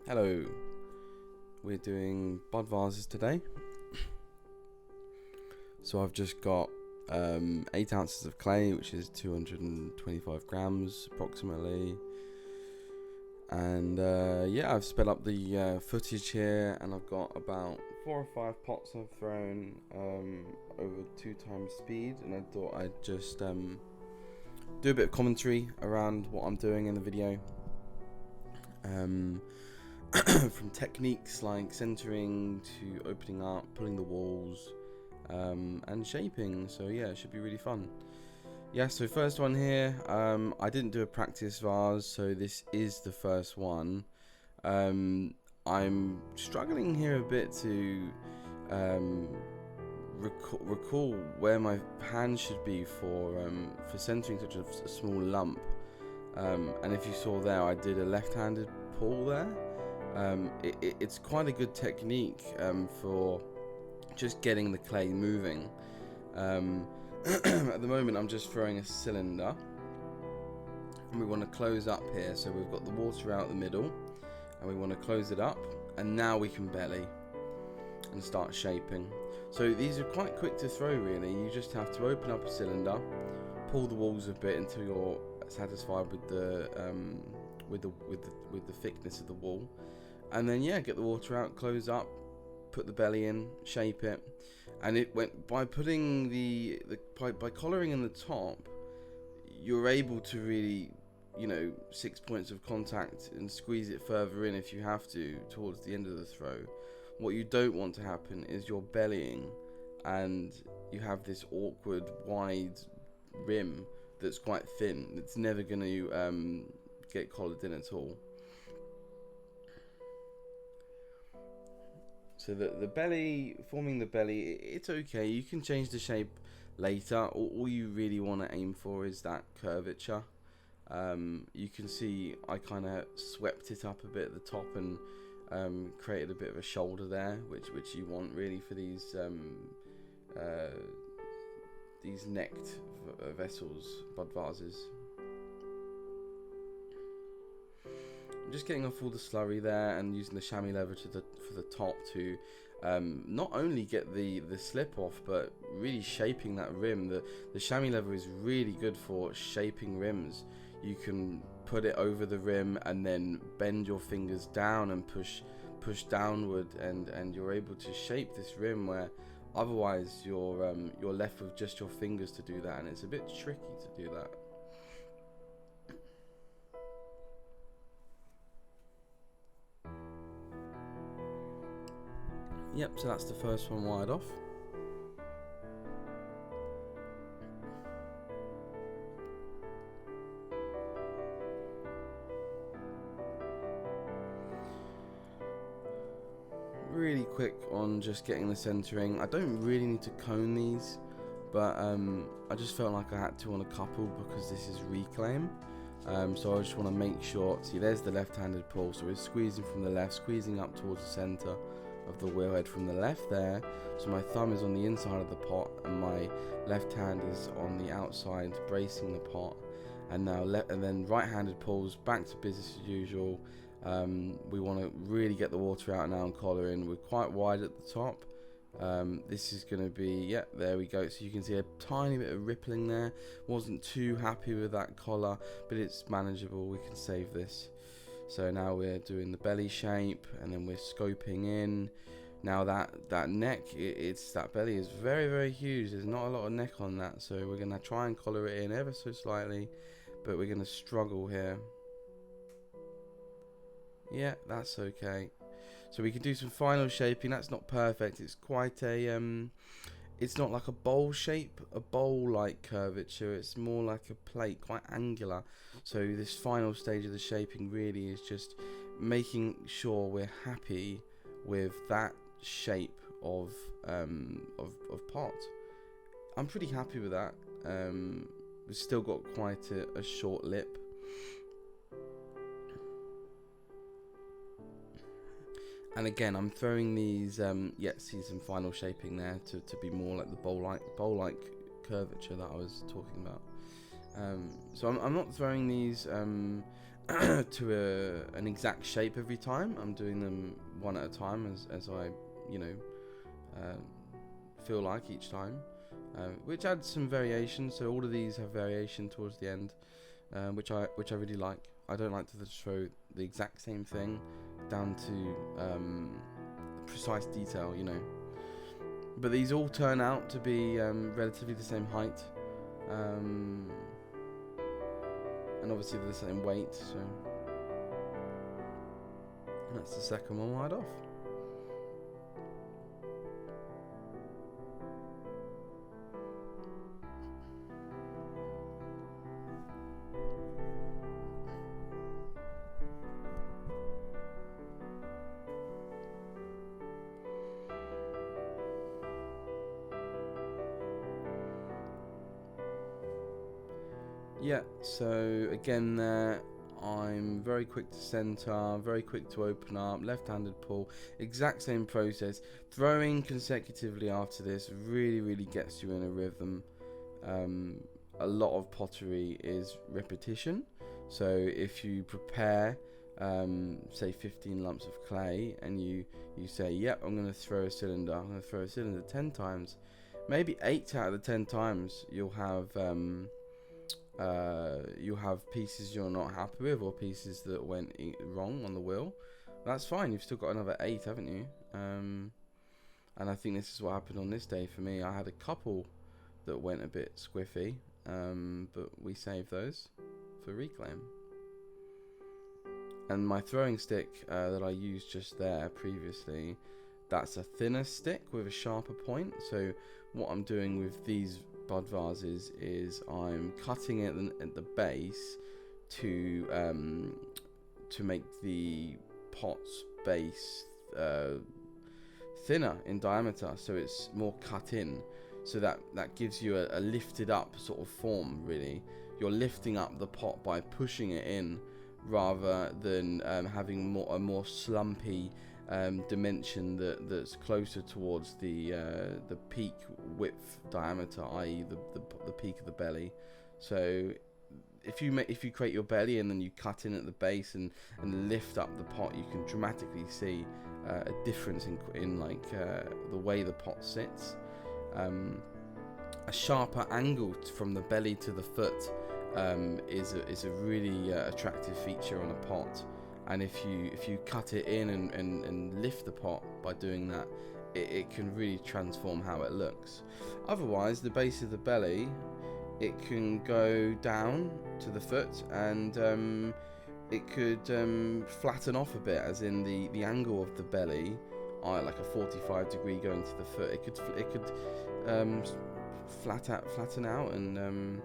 Hello, we're doing bud vases today. So I've just got 8 ounces of clay, which is 225 grams approximately. And yeah, I've sped up the footage here, and I've got about 4 or 5 pots I've thrown over 2 times speed, and I thought I'd just do a bit of commentary around what I'm doing in the video. From techniques like centering to opening up, pulling the walls, and shaping. So yeah, it should be really fun. Yeah, so first one here, I didn't do a practice vase, so this is the first one. I'm struggling here a bit to recall where my hand should be for centering such a small lump. And if you saw there, I did a left-handed pull there. It's quite a good technique for just getting the clay moving. At the moment I'm just throwing a cylinder, and we want to close up here, so we've got the water out the middle and we want to close it up, and now we can belly and start shaping. So these are quite quick to throw really. You just have to open up a cylinder, pull the walls a bit until you're satisfied with the thickness of the wall, and then yeah, get the water out, close up, put the belly in, shape it. And it went by putting by collaring in the top, you're able to really, 6 points of contact and squeeze it further in if you have to towards the end of the throw. What you don't want to happen is you're bellying and you have this awkward wide rim that's quite thin. It's never going to get collared in at all. So the belly, forming the belly, it's okay. You can change the shape later. All you really want to aim for is that curvature. You can see I kind of swept it up a bit at the top and created a bit of a shoulder there, which you want really for these necked vessels, bud vases. I'm just getting off all the slurry there and using the chamois leather for the top to not only get the slip off, but really shaping that rim. The chamois leather is really good for shaping rims. You can put it over the rim and then bend your fingers down and push downward, and you're able to shape this rim where otherwise you're left with just your fingers to do that, and it's a bit tricky to do that. Yep, so that's the first one wired off. Really quick on just getting the centering. I don't really need to cone these, but I just felt like I had to on a couple because this is reclaim. So I just want to make sure. See, there's the left-handed pull, so we're squeezing from the left, squeezing up towards the center of the wheel head from the left there. So my thumb is on the inside of the pot and my left hand is on the outside bracing the pot. And now and then right-handed pulls, back to business as usual. We want to really get the water out now and collar in. We're quite wide at the top. This is going to be, yeah, there we go. So you can see a tiny bit of rippling there. Wasn't too happy with that collar, but it's manageable. We can save this. So now we're doing the belly shape, and then we're scoping in. Now that neck, that belly is very, very huge. There's not a lot of neck on that, so we're going to try and collar it in ever so slightly, but we're going to struggle here. Yeah, that's okay. So we can do some final shaping. That's not perfect. It's quite a it's not like a bowl shape, a bowl-like curvature. It's more like a plate, quite angular. So this final stage of the shaping really is just making sure we're happy with that shape of pot. I'm pretty happy with that. We've still got quite a short lip. And again, I'm throwing these, see some final shaping there to be more like the bowl-like curvature that I was talking about. So I'm not throwing these to an exact shape every time. I'm doing them one at a time as I, you know, feel like each time, which adds some variation. So all of these have variation towards the end, which I really like. I don't like to just throw the exact same thing down to precise detail, you know. But these all turn out to be relatively the same height, and obviously they're the same weight. So that's the second one right off. Yeah, so again there, I'm very quick to center, very quick to open up, left-handed pull, exact same process. Throwing consecutively after this really gets you in a rhythm. A lot of pottery is repetition, so if you prepare say 15 lumps of clay and you say, yep, I'm going to throw a cylinder, 10 times, maybe 8 out of the 10 times you'll have pieces you're not happy with, or pieces that went wrong on the wheel. That's fine, you've still got another 8, haven't you? And I think this is what happened on this day for me. I had a couple that went a bit squiffy, but we saved those for reclaim. And my throwing stick that I used just there previously, that's a thinner stick with a sharper point. So what I'm doing with these bud vases is I'm cutting it at the base to make the pot's base thinner in diameter, so it's more cut in, so that gives you a lifted up sort of form. Really, you're lifting up the pot by pushing it in, rather than having a more slumpy dimension that's closer towards the peak width diameter, i.e. the peak of the belly. So if you create your belly and then you cut in at the base and lift up the pot, you can dramatically see a difference in like the way the pot sits. A sharper angle from the belly to the foot is a really attractive feature on a pot. And if you cut it in and lift the pot by doing that, it can really transform how it looks. Otherwise, the base of the belly, it can go down to the foot, and it could flatten off a bit, as in the angle of the belly, like a 45 degree going to the foot. It could flatten out and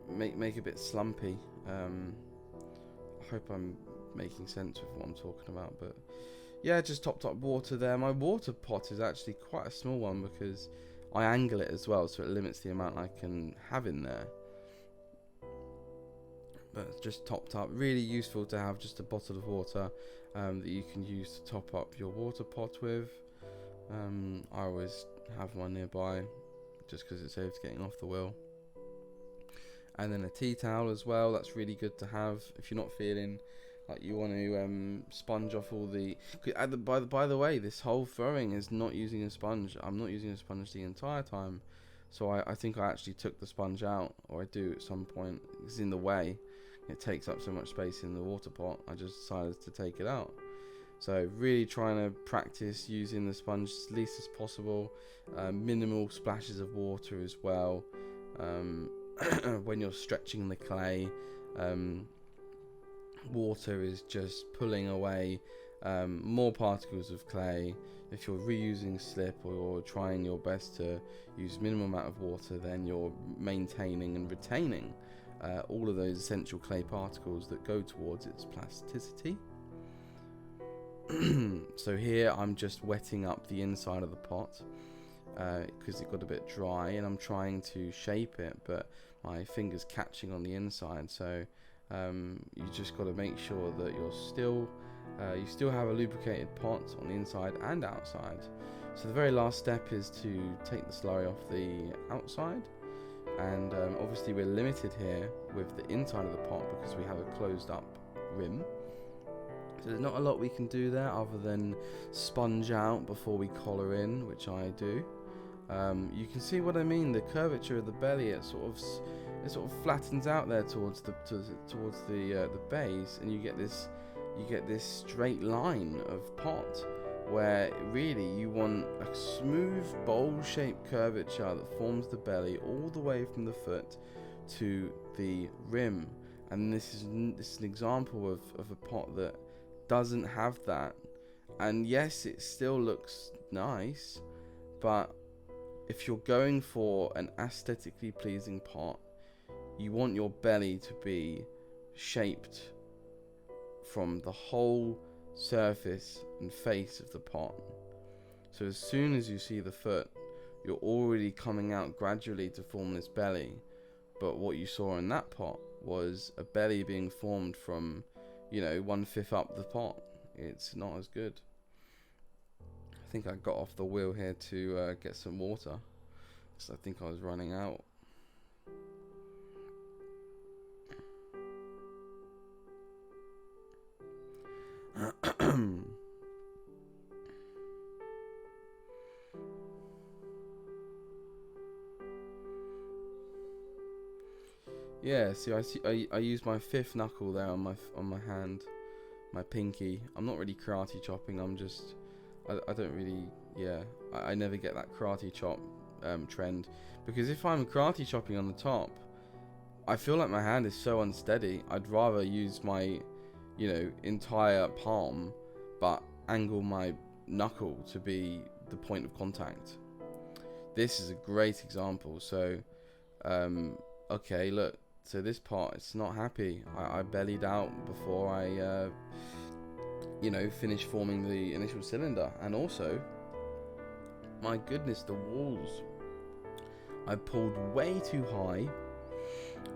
make a bit slumpy. I hope I'm making sense of what I'm talking about, but yeah, just topped up water there. My water pot is actually quite a small one because I angle it as well, so it limits the amount I can have in there. But it's just topped up. Really useful to have just a bottle of water that you can use to top up your water pot with. I always have one nearby just because it saves getting off the wheel. And then a tea towel as well. That's really good to have if you're not feeling like you want to sponge off all the. By the way, this whole throwing is not using a sponge. I'm not using a sponge the entire time, so I think I actually took the sponge out, or I do at some point. It's in the way. It takes up so much space in the water pot. I just decided to take it out. So really trying to practice using the sponge as least as possible. Minimal splashes of water as well. When you're stretching the clay, water is just pulling away more particles of clay. If you're reusing slip, or you're trying your best to use minimum amount of water, then you're maintaining and retaining all of those essential clay particles that go towards its plasticity. So here I'm just wetting up the inside of the pot because it got a bit dry, and I'm trying to shape it, but my finger's catching on the inside. So you just got to make sure that you still have a lubricated pot on the inside and outside. So the very last step is to take the slurry off the outside, and obviously we're limited here with the inside of the pot because we have a closed up rim. So there's not a lot we can do there other than sponge out before we collar in, which I do. You can see what I mean. The curvature of the belly, it sort of flattens out there towards the base, and you get this straight line of pot, where really you want a smooth bowl-shaped curvature that forms the belly all the way from the foot to the rim. And this is an example of a pot that doesn't have that. And yes, it still looks nice, but if you're going for an aesthetically pleasing pot, you want your belly to be shaped from the whole surface and face of the pot. So as soon as you see the foot, you're already coming out gradually to form this belly. But what you saw in that pot was a belly being formed from, 1/5 up the pot. It's not as good. I think I got off the wheel here to get some water, because I think I was running out. Yeah, see, I use my 5th knuckle there on my hand, my pinky. I'm not really karate chopping. I don't really, I never get that karate chop trend, because if I'm karate chopping on the top, I feel like my hand is so unsteady. I'd rather use my, entire palm, but angle my knuckle to be the point of contact. This is a great example. So, okay, look. So this part, it's not happy. I bellied out before I, finished forming the initial cylinder. And also, my goodness, the walls, I pulled way too high.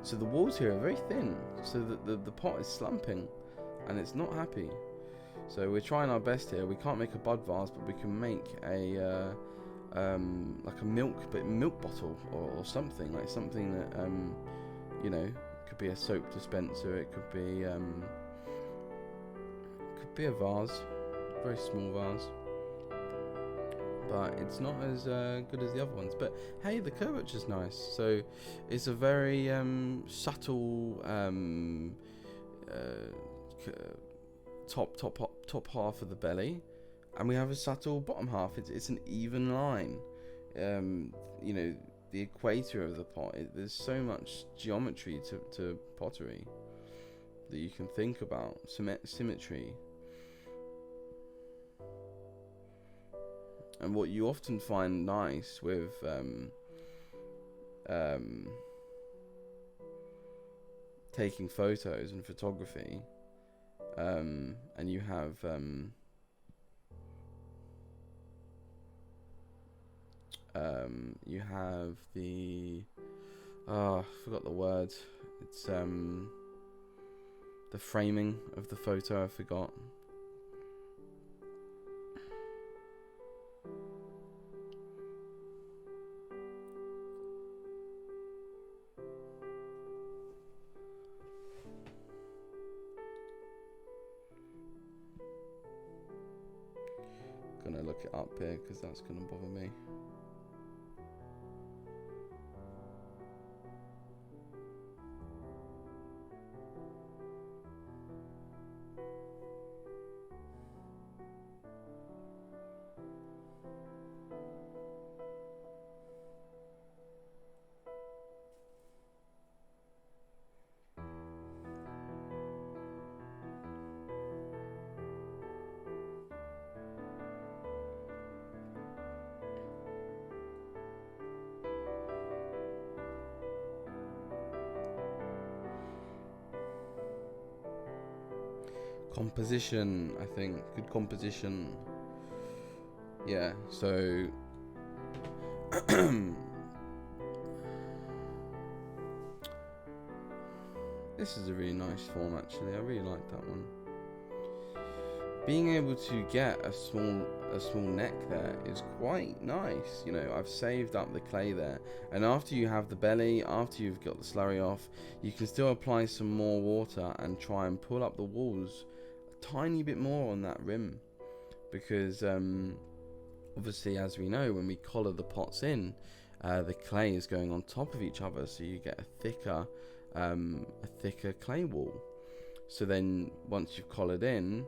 So the walls here are very thin. So the pot is slumping, and it's not happy. So we're trying our best here. We can't make a bud vase, but we can make a like a milk bottle or something, like something that could be a soap dispenser. It could be a vase, a very small vase, but it's not as good as the other ones. But hey, the curvature's nice. So it's a very subtle top half of the belly, and we have a subtle bottom half. It's an even line. The equator of the pot, there's so much geometry to pottery that you can think about. Symmetry. And what you often find nice with taking photos and photography, and you have the I forgot the word. It's the framing of the photo. I forgot. Gonna look it up here because that's gonna bother me. Composition, I think. Good composition. Yeah, so this is a really nice form actually. I really like that one. Being able to get a a small neck there is quite nice. You know, I've saved up the clay there, and after you have the belly, after you've got the slurry off, you can still apply some more water and try and pull up the walls a tiny bit more on that rim, because obviously, as we know, when we collar the pots in, the clay is going on top of each other, so you get a thicker clay wall. So then once you've collared in,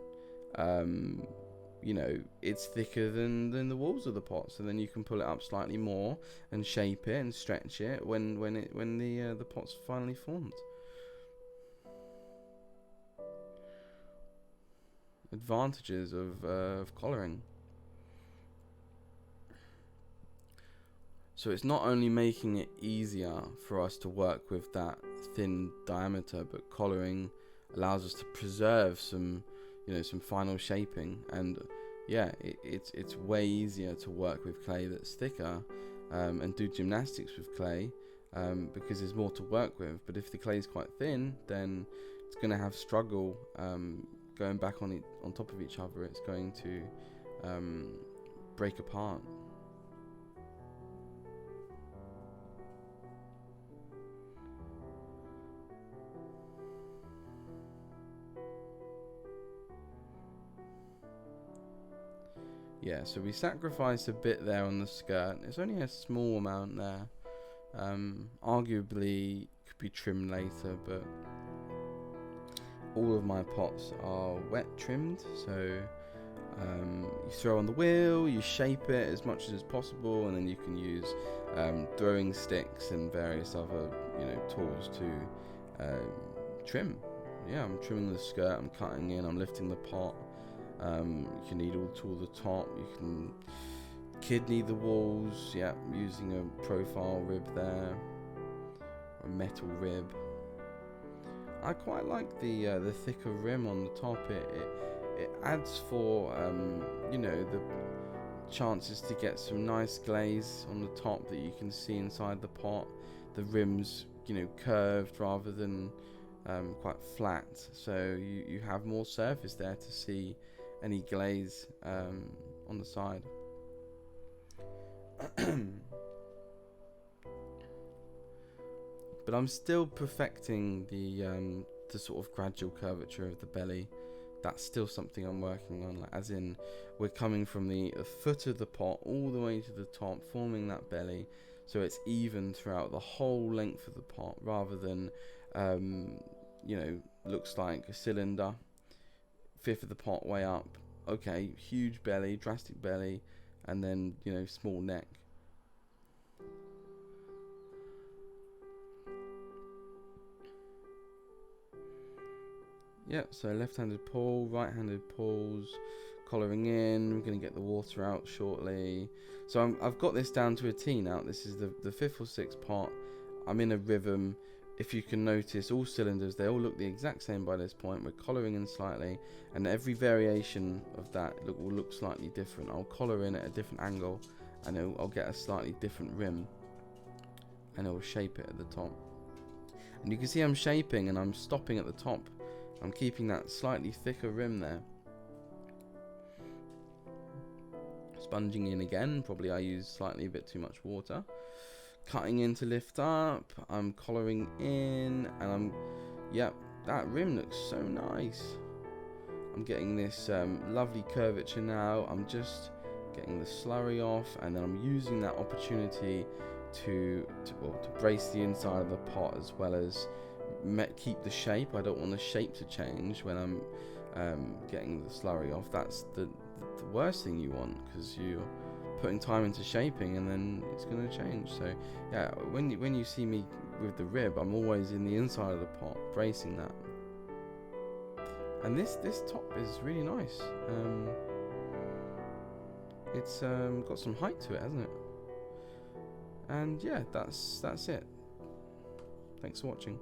you know, it's thicker than the walls of the pot, so then you can pull it up slightly more and shape it and stretch it when the pot's finally formed. Advantages of collaring. So it's not only making it easier for us to work with that thin diameter, but collaring allows us to preserve some, you know, some final shaping. And yeah, it's way easier to work with clay that's thicker and do gymnastics with clay because there's more to work with. But if the clay is quite thin, then it's going to have struggle going back on top of each other. It's going to break apart. Yeah, so we sacrificed a bit there on the skirt. It's only a small amount there. Arguably could be trimmed later, but all of my pots are wet trimmed. So you throw on the wheel, you shape it as much as possible, and then you can use throwing sticks and various other, you know, tools to trim. Yeah, I'm trimming the skirt, I'm cutting in, I'm lifting the pot. You can needle tool the top, you can kidney the walls, yeah, using a profile rib there, a metal rib. I quite like the thicker rim on the top. It adds for you know, the chances to get some nice glaze on the top that you can see inside the pot. The rim's, you know, curved rather than quite flat, so you have more surface there to see any glaze on the side. But I'm still perfecting the sort of gradual curvature of the belly. That's still something I'm working on, like, as in we're coming from the foot of the pot all the way to the top, forming that belly so it's even throughout the whole length of the pot, rather than you know, looks like a cylinder, fifth of the pot way up, okay, huge belly, drastic belly, and then, you know, small neck. Yeah, so left-handed pull, right-handed pulls, collaring in. We're going to get the water out shortly. So I've got this down to a T now. This is the fifth or sixth pot. I'm in a rhythm. If you can notice, all cylinders, they all look the exact same by this point. We're collaring in slightly, and every variation of that will look slightly different. I'll collar in at a different angle, and I'll get a slightly different rim, and it will shape it at the top. And you can see I'm shaping and I'm stopping at the top. I'm keeping that slightly thicker rim there. Sponging in again, probably I use slightly a bit too much water. Cutting in to lift up, I'm collaring in, and yeah, that rim looks so nice. I'm getting this lovely curvature now. I'm just getting the slurry off, and then I'm using that opportunity to brace the inside of the pot, as well as keep the shape. I don't want the shape to change when I'm getting the slurry off. That's the worst thing you want, because you're putting time into shaping and then it's going to change. So yeah, when you see me with the rib, I'm always in the inside of the pot bracing that. And this top is really nice. It's got some height to it, hasn't it? And yeah, that's it. Thanks for watching.